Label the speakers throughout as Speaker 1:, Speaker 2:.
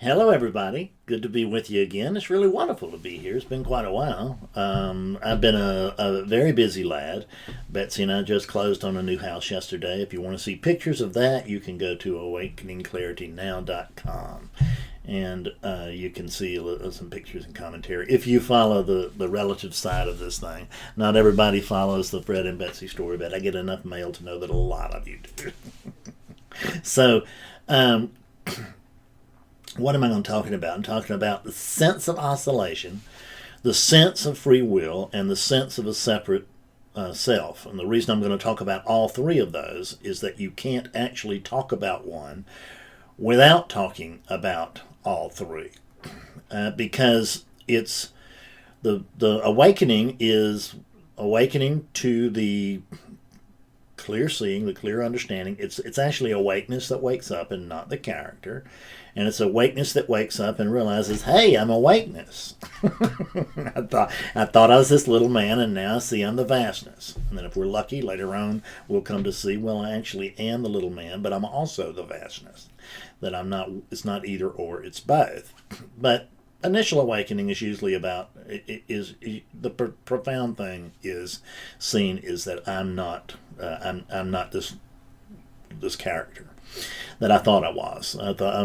Speaker 1: Hello, everybody. Good to be with you again. It's really wonderful to be here. It's been quite a while. I've been a very busy lad. Betsy and I just closed on a new house yesterday. If you want to see pictures of that, you can go to awakeningclaritynow.com and you can see some pictures and commentary. If you follow the relative side of this thing, not everybody follows the Fred and Betsy story, but I get enough mail to know that a lot of you do. So, um, what am I going to talking about? I'm talking about the sense of oscillation, the sense of free will, and the sense of a separate self. And the reason I'm going to talk about all three of those is that you can't actually talk about one without talking about all three, because it's the awakening is awakening to the clear seeing, the clear understanding. It's actually awakeness that wakes up and not the character. And it's awakeness that wakes up and realizes, hey, I'm awakeness. I thought I was this little man, and now I see I'm the vastness. And then if we're lucky, later on we'll come to see, well, I actually am the little man, but I'm also the vastness. That I'm not, it's not either or, it's both. But initial awakening is usually about, the profound thing is seen is that I'm not not this character that I thought I was. I thought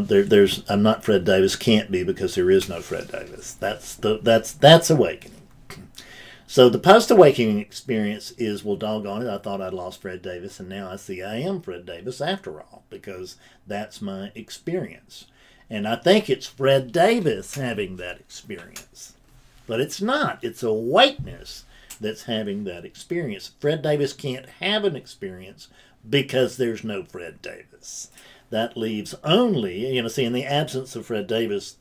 Speaker 1: I'm not Fred Davis. Can't be, because there is no Fred Davis. That's awakening. So the post-awakening experience is, well, doggone it, I thought I'd lost Fred Davis, and now I see I am Fred Davis after all, because that's my experience. And I think it's Fred Davis having that experience. But it's not. It's awakeness that's having that experience. Fred Davis can't have an experience because there's no Fred Davis. That leaves only, see, in the absence of Fred Davis,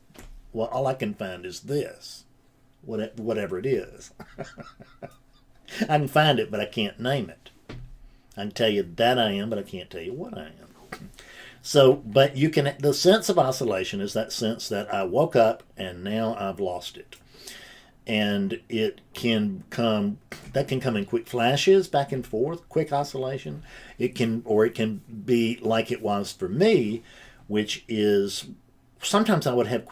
Speaker 1: well, all I can find is this, whatever it is. I can find it, but I can't name it. I can tell you that I am, but I can't tell you what I am. So, but you can, the sense of oscillation is that sense that I woke up and now I've lost it. And that can come in quick flashes, back and forth, quick oscillation. It can be like it was for me, which is sometimes I would have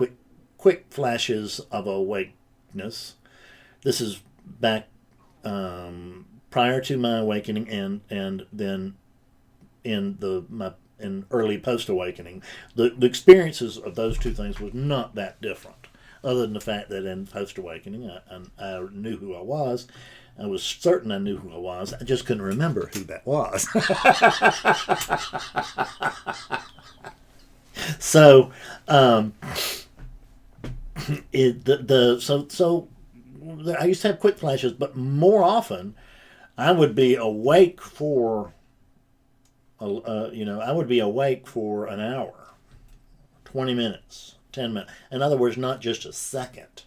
Speaker 1: quick flashes of awakeness. This is back prior to my awakening, and then in early post awakening. The experiences of those two things was not that different. Other than the fact that in post-awakening, I knew who I was. I was certain I knew who I was. I just couldn't remember who that was. So, I used to have quick flashes, but more often, I would be awake for, I would be awake for an hour, 20 minutes. 10 minutes. In other words, not just a second,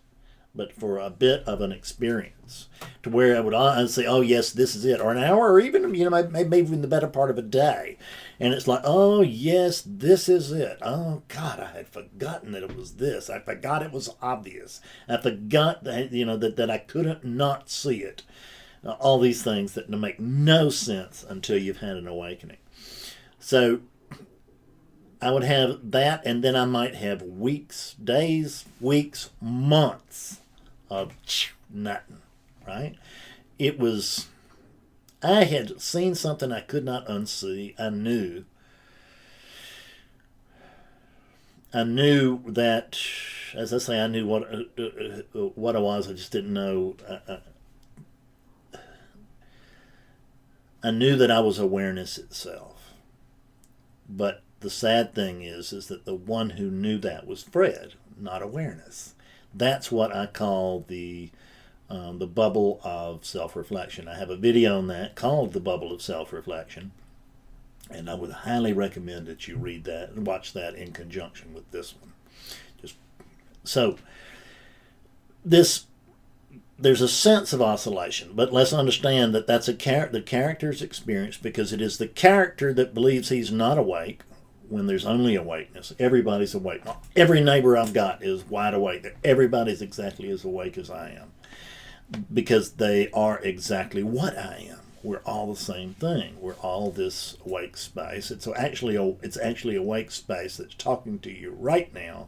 Speaker 1: but for a bit of an experience, to where I'd say, oh, yes, this is it. Or an hour, or even, maybe even the better part of a day. And it's like, oh, yes, this is it. Oh, God, I had forgotten that it was this. I forgot it was obvious. I forgot that, that I couldn't not see it. All these things that make no sense until you've had an awakening. So I would have that, and then I might have days, weeks, months of nothing, right? I had seen something I could not unsee. I knew that, as I say, I knew what I was. I just didn't know. I knew that I was awareness itself, but the sad thing is that the one who knew that was Fred, not awareness. That's what I call the bubble of self-reflection. I have a video on that called The Bubble of Self-Reflection, and I would highly recommend that you read that and watch that in conjunction with this one. There's a sense of oscillation, but let's understand that that's the character's experience, because it is the character that believes he's not awake when there's only awakeness. Everybody's awake. Every neighbor I've got is wide awake. Everybody's exactly as awake as I am, because they are exactly what I am. We're all the same thing. We're all this awake space. It's actually awake space that's talking to you right now,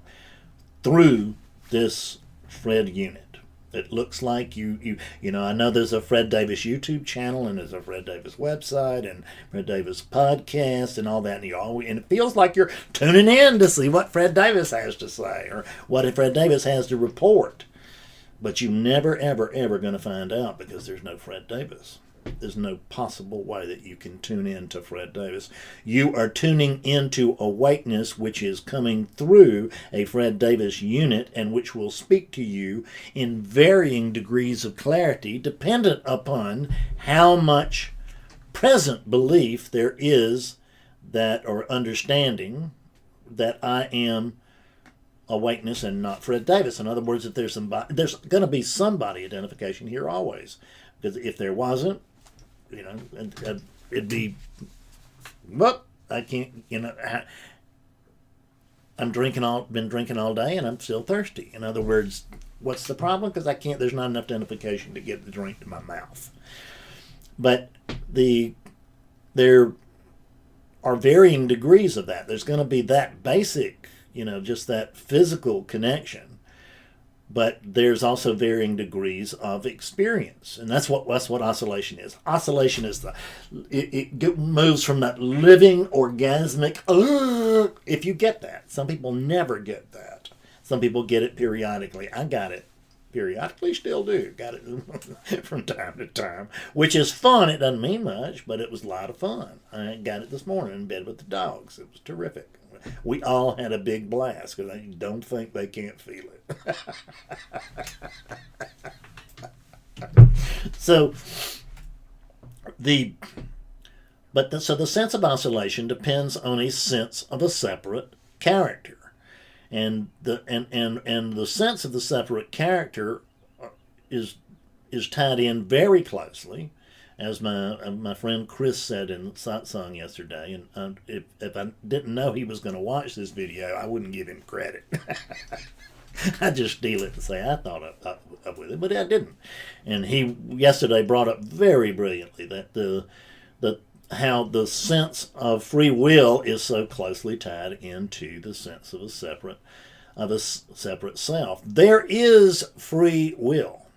Speaker 1: through this Fred unit. It looks like you know, I know there's a Fred Davis YouTube channel and there's a Fred Davis website and Fred Davis podcast and all that, and it feels like you're tuning in to see what Fred Davis has to say or what Fred Davis has to report. But you never, ever, ever going to find out because there's no Fred Davis. There's no possible way that you can tune in to Fred Davis. You are tuning into awakeness, which is coming through a Fred Davis unit and which will speak to you in varying degrees of clarity dependent upon how much present belief there is that, or understanding that I am awakeness and not Fred Davis. In other words, if there's going to be somebody identification here always. Because if there wasn't, you know, it'd be, but I can't, you know, been drinking all day and I'm still thirsty. In other words, what's the problem? Because there's not enough identification to get the drink to my mouth. But there are varying degrees of that. There's going to be that basic, you know, just that physical connection. But there's also varying degrees of experience, and that's what oscillation is. Oscillation is it moves from that living orgasmic. If you get that, some people never get that. Some people get it periodically. I got it periodically, still do. Got it from time to time, which is fun. It doesn't mean much, but it was a lot of fun. I got it this morning in bed with the dogs. It was terrific. We all had a big blast because I don't think they can't feel it. So the sense of oscillation depends on a sense of a separate character, and the sense of the separate character is tied in very closely, as my friend Chris said in Satsang yesterday, and if I didn't know he was going to watch this video, I wouldn't give him credit. I just steal it and say I thought up with it, but I didn't. And he yesterday brought up very brilliantly that how the sense of free will is so closely tied into the sense of a separate self. There is free will.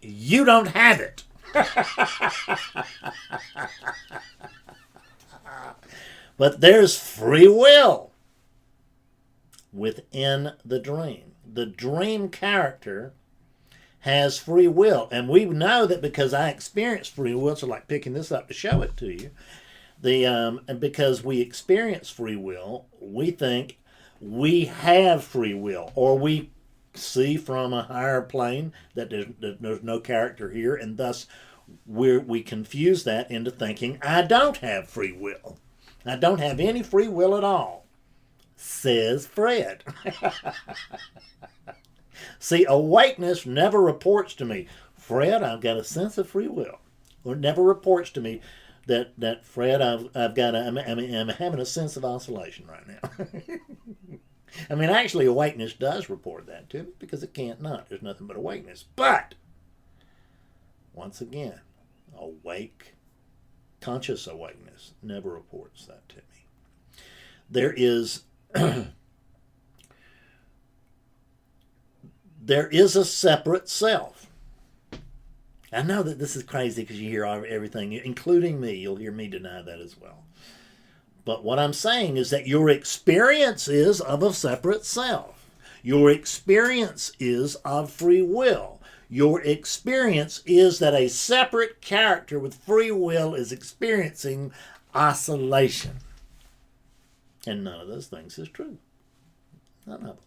Speaker 1: You don't have it. But there's free will within the dream. The dream character has free will, and we know that because I experience free will. So, like picking this up to show it to you, and because we experience free will, we think we have free will, or we see from a higher plane that there's no character here, and thus we confuse that into thinking I don't have free will. I don't have any free will at all, says Fred. See, awakeness never reports to me, Fred, I've got a sense of free will. Or it never reports to me that Fred, I'm having a sense of oscillation right now. I mean, actually, awakeness does report that to me because it can't not. There's nothing but awakeness. But, once again, conscious awakeness never reports that to me. There is there is a separate self. I know that this is crazy because you hear everything, including me. You'll hear me deny that as well. But what I'm saying is that your experience is of a separate self. Your experience is of free will. Your experience is that a separate character with free will is experiencing oscillation. And none of those things is true. None of them.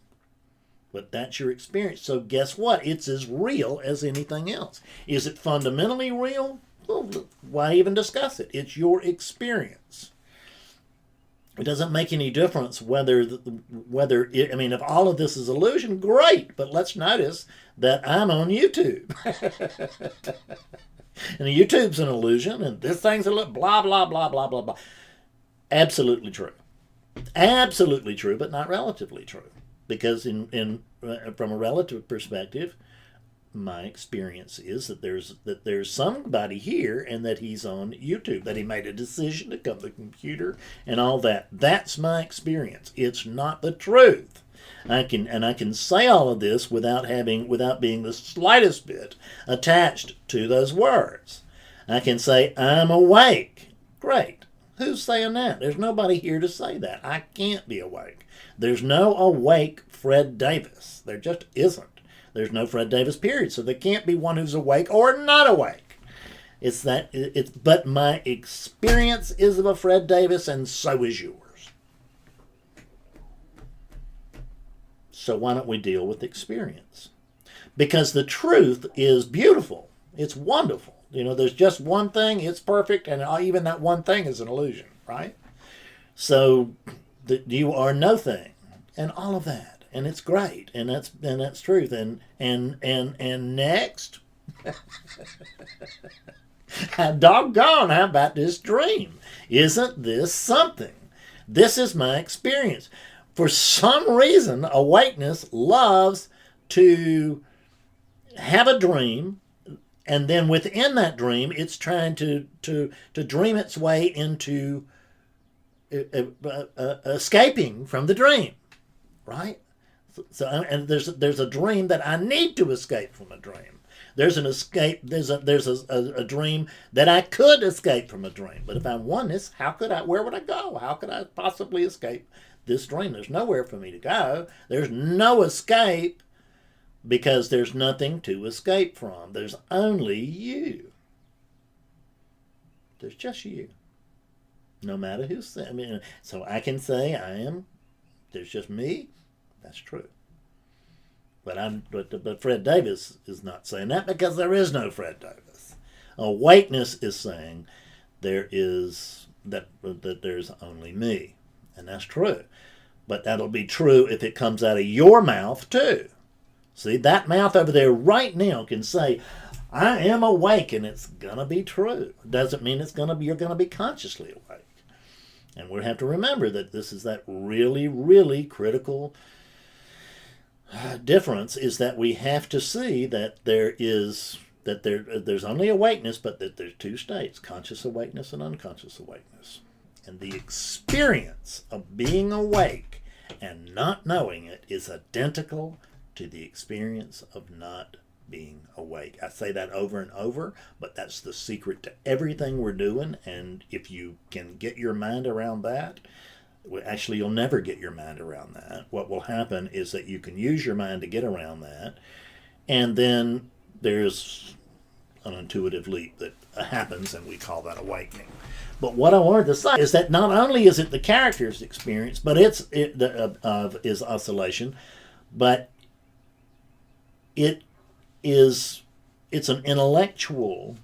Speaker 1: But that's your experience. So guess what? It's as real as anything else. Is it fundamentally real? Well, why even discuss it? It's your experience. It doesn't make any difference whether if all of this is illusion, great. But let's notice that I'm on YouTube. And YouTube's an illusion, and this thing's a blah, blah, blah, blah, blah, blah. Absolutely true. Absolutely true, but not relatively true. Because from a relative perspective, my experience is that there's somebody here and that he's on YouTube, that he made a decision to come to the computer and all that. That's my experience. It's not the truth. I can say all of this without being the slightest bit attached to those words. I can say, I'm awake. Great. Who's saying that? There's nobody here to say that. I can't be awake. There's no awake Fred Davis. There just isn't. There's no Fred Davis, period. So there can't be one who's awake or not awake. But my experience is of a Fred Davis, and so is yours. So why don't we deal with experience? Because the truth is beautiful. It's wonderful. There's just one thing, it's perfect, and even that one thing is an illusion, right? So you are no thing, and all of that, and it's great, and that's truth, and next, doggone, how about this dream? Isn't this something? This is my experience. For some reason, awakeness loves to have a dream, and then within that dream, it's trying to dream its way into escaping from the dream, right? So, and there's a dream that I need to escape from a dream. There's an escape. There's a dream that I could escape from a dream. But if I'm oneness, where would I go? How could I possibly escape this dream? There's nowhere for me to go. There's no escape, because there's nothing to escape from. There's only you. There's just you. No matter who's saying. So I can say there's just me. That's true. But Fred Davis is not saying that, because there is no Fred Davis. Awakeness is saying there's only me. And that's true. But that'll be true if it comes out of your mouth too. See, that mouth over there right now can say, I am awake, and it's going to be true. Doesn't mean you're going to be consciously awake. And we have to remember that this is that really, really critical difference, is that we have to see that there's only awakeness, but that there's two states, conscious awakeness and unconscious awakeness. And the experience of being awake and not knowing it is identical to the experience of not being awake. I say that over and over, but that's the secret to everything we're doing. And if you can get your mind around that, actually you'll never get your mind around that. What will happen is that you can use your mind to get around that, and then there's an intuitive leap that happens, and we call that awakening. But what I wanted to say is that not only is it the character's experience, but is oscillation, but it's an intellectual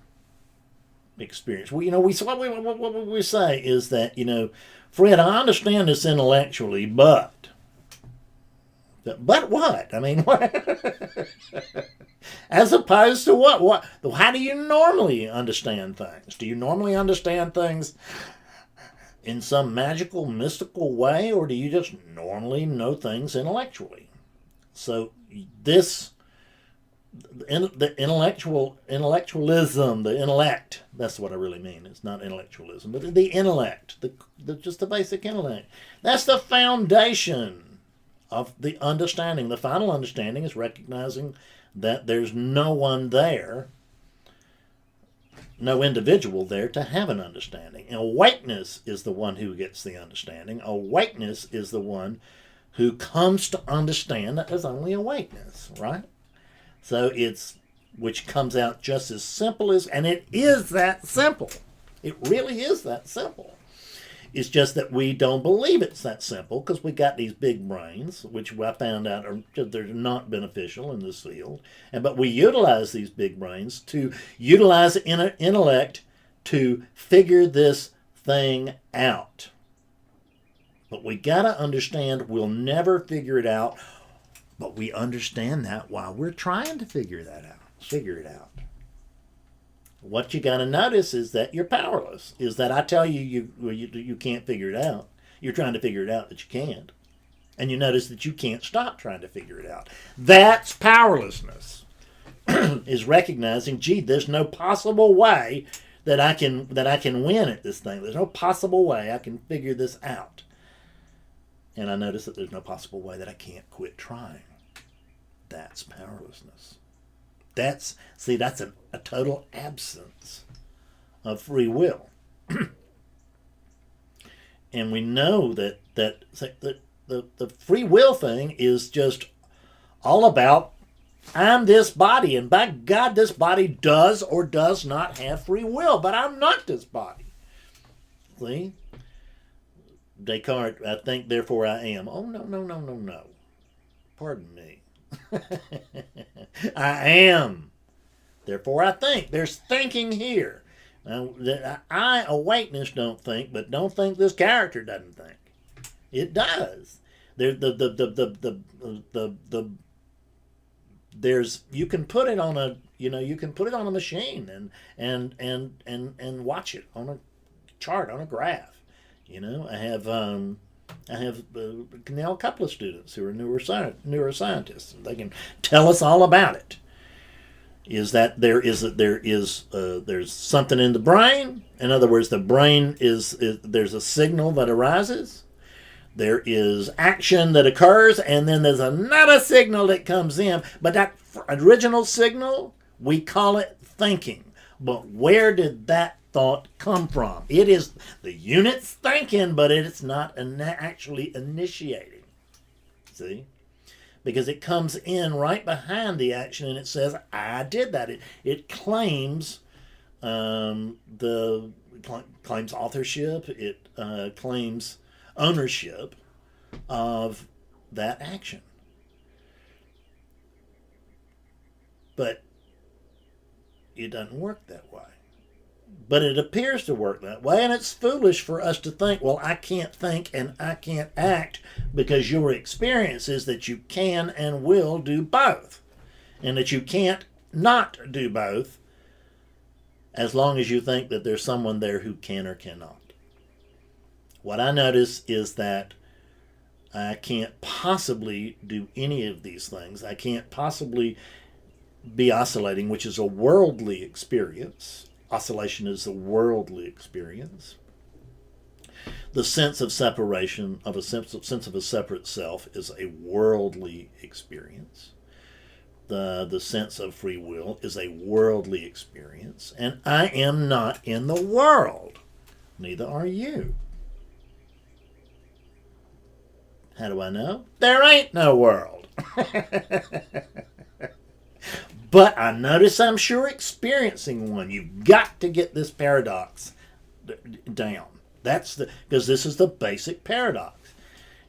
Speaker 1: experience. What we say is that, Fred, I understand this intellectually, but what? I mean, what? As opposed to what? What? How do you normally understand things? Do you normally understand things in some magical, mystical way, or do you just normally know things intellectually? So the intellectualism, the intellect, that's what I really mean. It's not intellectualism, but the intellect, just the basic intellect. That's the foundation of the understanding. The final understanding is recognizing that there's no one there, no individual there to have an understanding. And awakeness is the one who gets the understanding. Awakeness is the one who comes to understand that there's only awakeness, right? So which comes out just as simple as, and it is that simple. It really is that simple. It's just that we don't believe it's that simple, because we got these big brains, which I found out they're not beneficial in this field. But we utilize these big brains to utilize intellect to figure this thing out. But we got to understand we'll never figure it out, but we understand that while we're trying to figure it out. What you got to notice is that you're powerless. Is that I tell you can't figure it out. You're trying to figure it out, but you can't. And you notice that you can't stop trying to figure it out. That's powerlessness. Is recognizing, gee, there's no possible way that I can win at this thing. There's no possible way I can figure this out. And I notice that there's no possible way that I can't quit trying. That's powerlessness. That's a total absence of free will. And we know that the free will thing is just all about, I'm this body, and by God, this body does or does not have free will, but I'm not this body. See? Descartes, I think, therefore I am. Oh, no. Pardon me. I am. Therefore I think. There's thinking here. I, awakeness, don't think, but don't think this character doesn't think. It does. There's you can put it on a machine and watch it on a chart, on a graph. I have now a couple of students who are neuroscientists, and they can tell us all about it. Is that there's something in the brain? In other words, the brain is there's a signal that arises. There is action that occurs, and then there's another signal that comes in. But that original signal, we call it thinking. But where did that thought come from? It is the unit's thinking, but it's not actually initiating. See? Because it comes in right behind the action, and it says, I did that. It claims claims authorship. It claims ownership of that action. But it doesn't work that way. But it appears to work that way, and it's foolish for us to think, well, I can't think and I can't act, because your experience is that you can and will do both, and that you can't not do both as long as you think that there's someone there who can or cannot. What I notice is that I can't possibly do any of these things. I can't possibly be oscillating, which is a worldly experience. Oscillation is a worldly experience. The sense of separation, of a sense of a separate self, is a worldly experience. The sense of free will is a worldly experience. And I am not in the world. Neither are you. How do I know? There ain't no world. But I notice I'm sure experiencing one. You've got to get this paradox down. Because this is the basic paradox,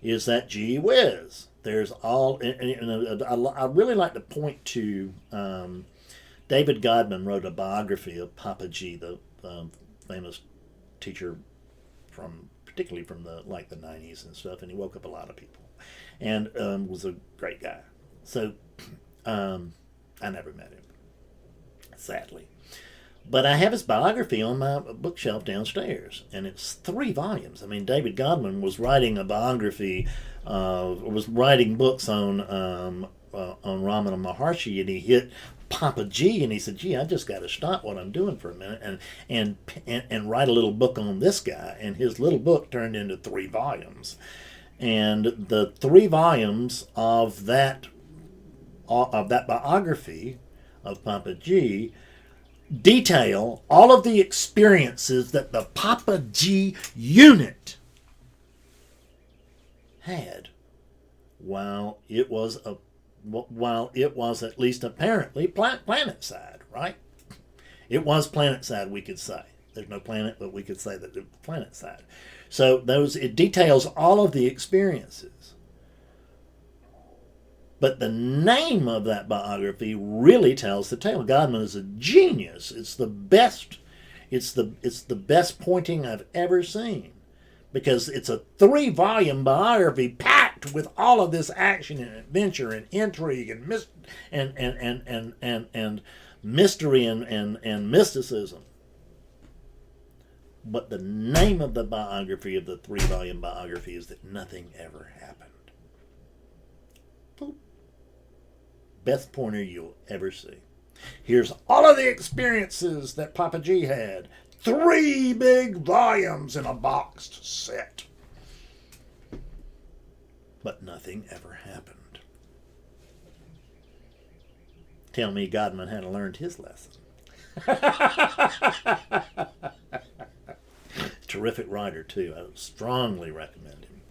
Speaker 1: is that gee whiz, there's all, and I really like to point to, David Godman wrote a biography of Papa G, the famous teacher particularly from the 90s and stuff, and he woke up a lot of people, and was a great guy. So, I never met him, sadly. But I have his biography on my bookshelf downstairs, and it's 3 volumes. I mean, David Godman was writing a biography, was writing books on Ramana Maharshi, and he hit Papa G, and he said, gee, I just got to stop what I'm doing for a minute and write a little book on this guy. And his little book turned into 3 volumes. And the 3 volumes of that biography of Papa G detail all of the experiences that the Papa G unit had while it was at least apparently planet side, right? It was planet side, we could say. There's no planet, but we could say that it was planet side. So it details all of the experiences. But the name of that biography really tells the tale. Godman is a genius. It's the best pointing I've ever seen, because it's a 3-volume biography packed with all of this action and adventure and intrigue and mystery and mysticism. But the name of the biography, of the 3-volume biography, is that nothing ever happened. Boop. Best pointer you'll ever see. Here's all of the experiences that Papa G had. 3 big volumes in a boxed set. but nothing ever happened. Tell me Godman hadn't learned his lesson. Terrific writer, too. I would strongly recommend him.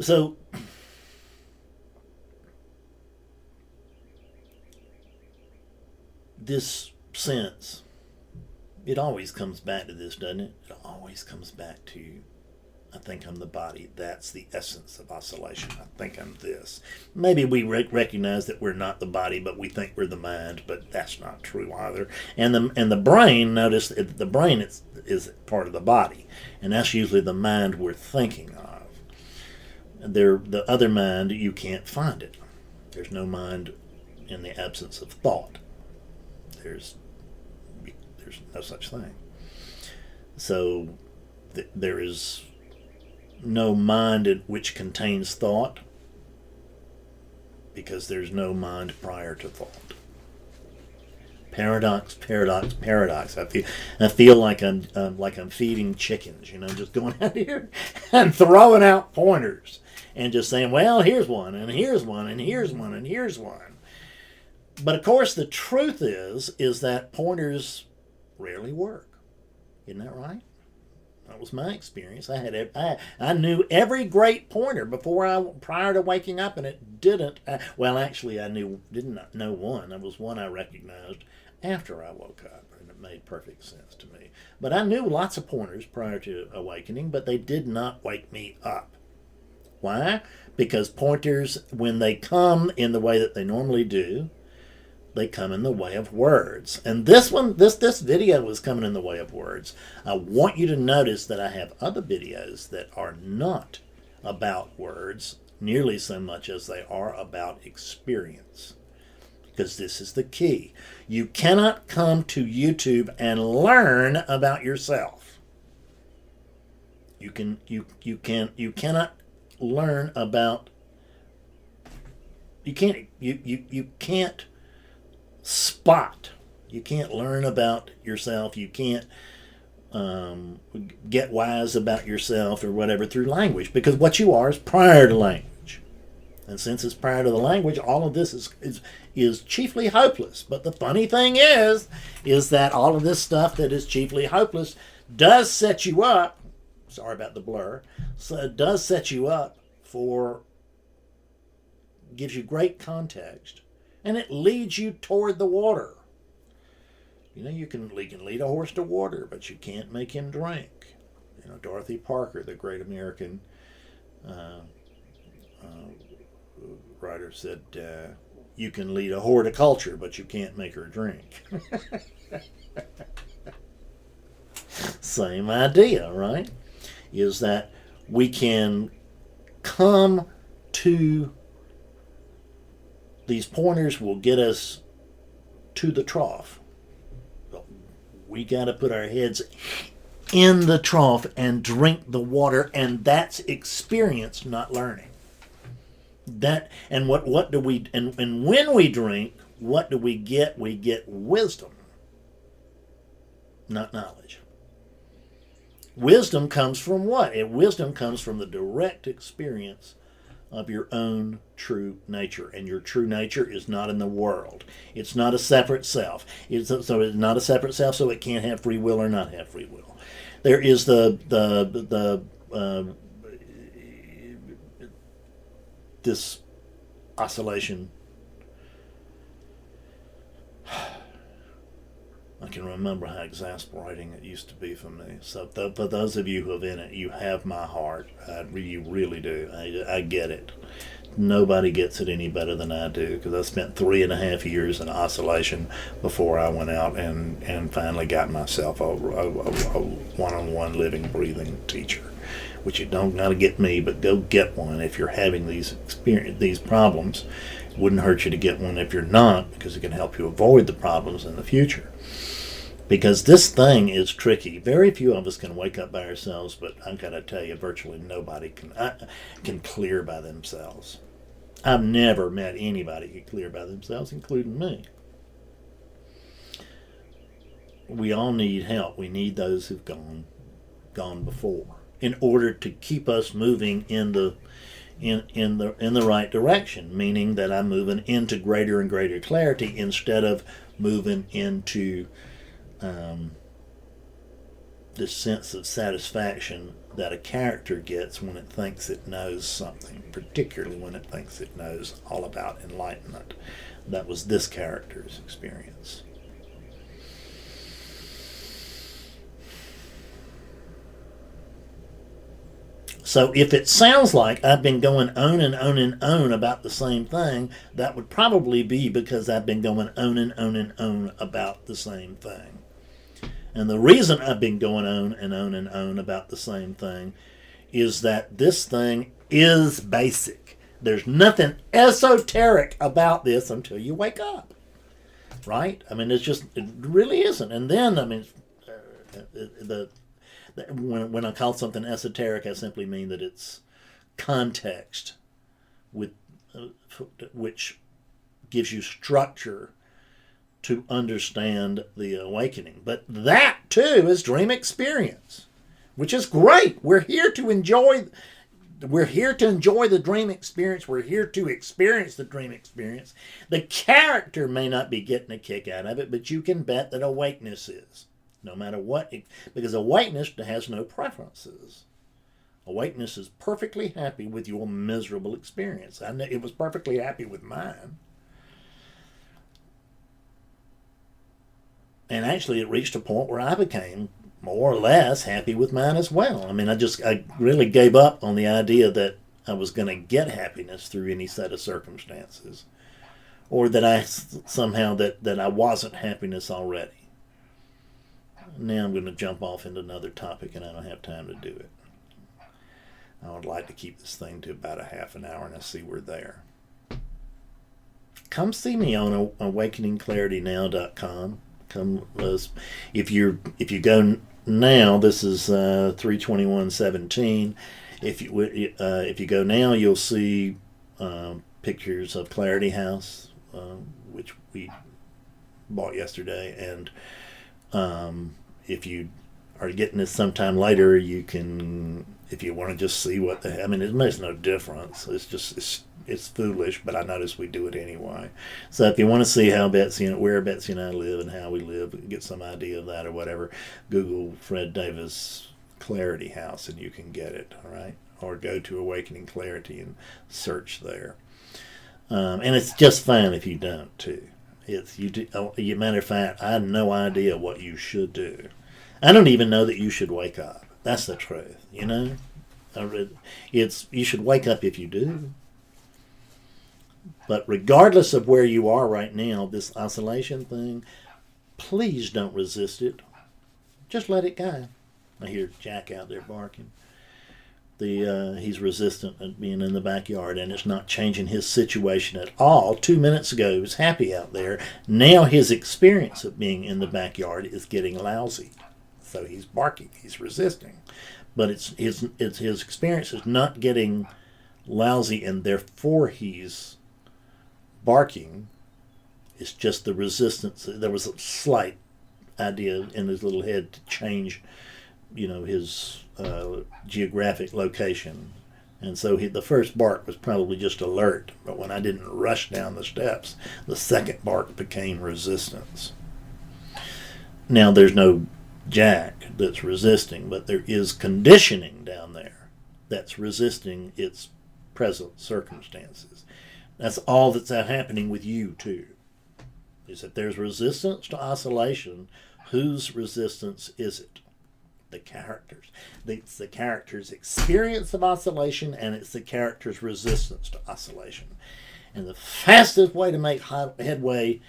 Speaker 1: So, this sense, it always comes back to this, doesn't it? It always comes back to, I think I'm the body. That's the essence of oscillation. I think I'm this. Maybe we recognize that we're not the body, but we think we're the mind, but that's not true either. And the brain, notice that the brain is part of the body, and that's usually the mind we're thinking of. The other mind, you can't find it. There's no mind in the absence of thought. There's no such thing. So there is no mind which contains thought, because there's no mind prior to thought. Paradox, paradox, paradox. I feel like I'm feeding chickens, just going out here and throwing out pointers and just saying, well, here's one, and here's one, and here's one, and here's one. But of course, the truth is that pointers rarely work. Isn't that right? That was my experience. I knew every great pointer prior to waking up, and it didn't. Actually, didn't know one. There was one I recognized after I woke up, and it made perfect sense to me. But I knew lots of pointers prior to awakening, but they did not wake me up. Why? Because pointers, when they come in the way that they normally do, they come in the way of words. And this video is coming in the way of words. I want you to notice that I have other videos that are not about words nearly so much as they are about experience. Because this is the key. You cannot come to YouTube and learn about yourself. You cannot learn about, you can't spot. You can't learn about yourself. You can't get wise about yourself or whatever through language, because what you are is prior to language. And since it's prior to the language, all of this is chiefly hopeless. But the funny thing is that all of this stuff that is chiefly hopeless does set you up, sorry about the blur, so it does set you up gives you great context, and it leads you toward the water. You can lead a horse to water, but you can't make him drink. Dorothy Parker, the great American writer, said, you can lead a horticulture, but you can't make her drink. Same idea, right? Is that we can come to, these pointers will get us to the trough. But we got to put our heads in the trough and drink the water, and that's experience, not learning. And what do we, and when we drink, what do we get? We get wisdom, not knowledge. Wisdom comes from what? Wisdom comes from the direct experience of your own true nature. And your true nature is not in the world. It's not a separate self. It's not a separate self, so it can't have free will or not have free will. There is this oscillation. I can remember how exasperating it used to be for me. So for those of you who have in it, you have my heart. You really do. I get it. Nobody gets it any better than I do, because I spent 3.5 years in oscillation before I went out and finally got myself a one-on-one living, breathing teacher. Which you don't got to get me, but go get one if you're having these problems. It wouldn't hurt you to get one if you're not, because it can help you avoid the problems in the future. Because this thing is tricky. Very few of us can wake up by ourselves, but I've got to tell you, virtually nobody can clear by themselves. I've never met anybody who can clear by themselves, including me. We all need help. We need those who've gone before. in order to keep us moving in the right direction, meaning that I'm moving into greater and greater clarity instead of moving into this sense of satisfaction that a character gets when it thinks it knows something, particularly when it thinks it knows all about enlightenment. That was this character's experience. So if it sounds like I've been going on and on and on about the same thing, that would probably be because I've been going on and on and on about the same thing. And the reason I've been going on and on and on about the same thing is that this thing is basic. There's nothing esoteric about this until you wake up. Right? I mean, it really isn't. And then, I mean, when I call something esoteric, I simply mean that it's context with which gives you structure to understand the awakening. But that too is dream experience, which is great. We're here to enjoy the dream experience. We're here to experience the dream experience. The character may not be getting a kick out of it, but you can bet that awakeness is. No matter what, because awakeness has no preferences. Awakeness is perfectly happy with your miserable experience. I know it was perfectly happy with mine. And actually it reached a point where I became more or less happy with mine as well. I mean, I really gave up on the idea that I was going to get happiness through any set of circumstances, or that I somehow that I wasn't happiness already. Now I'm going to jump off into another topic, and I don't have time to do it. I would like to keep this thing to about a half an hour, and I see we're there. Come see me on awakeningclaritynow.com. Come, if you go now, this is 3/21/17. If you go now, you'll see pictures of Clarity House, which we bought yesterday, and if you are getting this sometime later, you can, if you want to just see what I mean, it makes no difference. It's foolish, but I notice we do it anyway. So if you want to see how where Betsy and I live and how we live, get some idea of that or whatever, Google Fred Davis Clarity House and you can get it, all right? Or go to Awakening Clarity and search there. And it's just fine if you don't, too. Matter of fact, I have no idea what you should do. I don't even know that you should wake up. That's the truth, you know? You should wake up if you do. But regardless of where you are right now, this oscillation thing, please don't resist it. Just let it go. I hear Jack out there barking. He's resistant at being in the backyard, and it's not changing his situation at all. 2 minutes ago, he was happy out there. Now his experience of being in the backyard is getting lousy. So he's barking. He's resisting. But his experience is not getting lousy, and therefore he's barking. It's just the resistance. There was a slight idea in his little head to change, his geographic location. And so the first bark was probably just alert, but when I didn't rush down the steps, the second bark became resistance. Now there's no Jack that's resisting, but there is conditioning down there that's resisting its present circumstances. That's all that's happening with you too, is that there's resistance to oscillation. Whose resistance is it? The characters. It's the character's experience of oscillation, and it's the character's resistance to oscillation. And the fastest way to make headway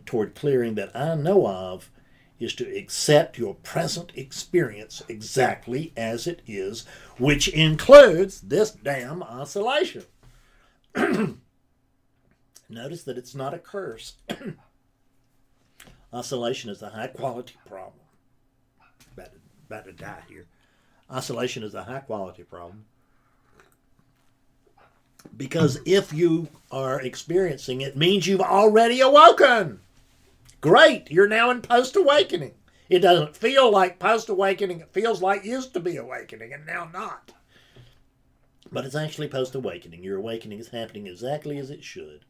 Speaker 1: toward clearing that I know of is to accept your present experience exactly as it is, which includes this damn oscillation. Notice that it's not a curse. Oscillation is a high-quality problem. About to die here. Oscillation is a high-quality problem. Because if you are experiencing it, means you've already awoken. Great, you're now in post-awakening. It doesn't feel like post-awakening. It feels like used to be awakening and now not. But it's actually post-awakening. Your awakening is happening exactly as it should.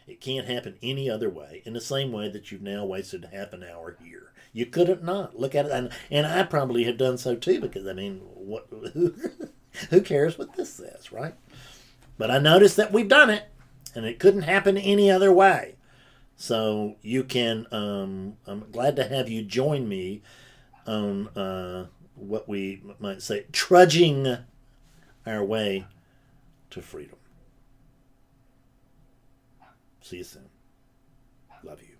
Speaker 1: It can't happen any other way, in the same way that you've now wasted half an hour here. You couldn't not. Look at it. And I probably have done so too, because, I mean, what? Who cares what this says, right? But I noticed that we've done it, and it couldn't happen any other way. So you can, I'm glad to have you join me on what we might say, trudging our way to freedom. See you soon. Love you.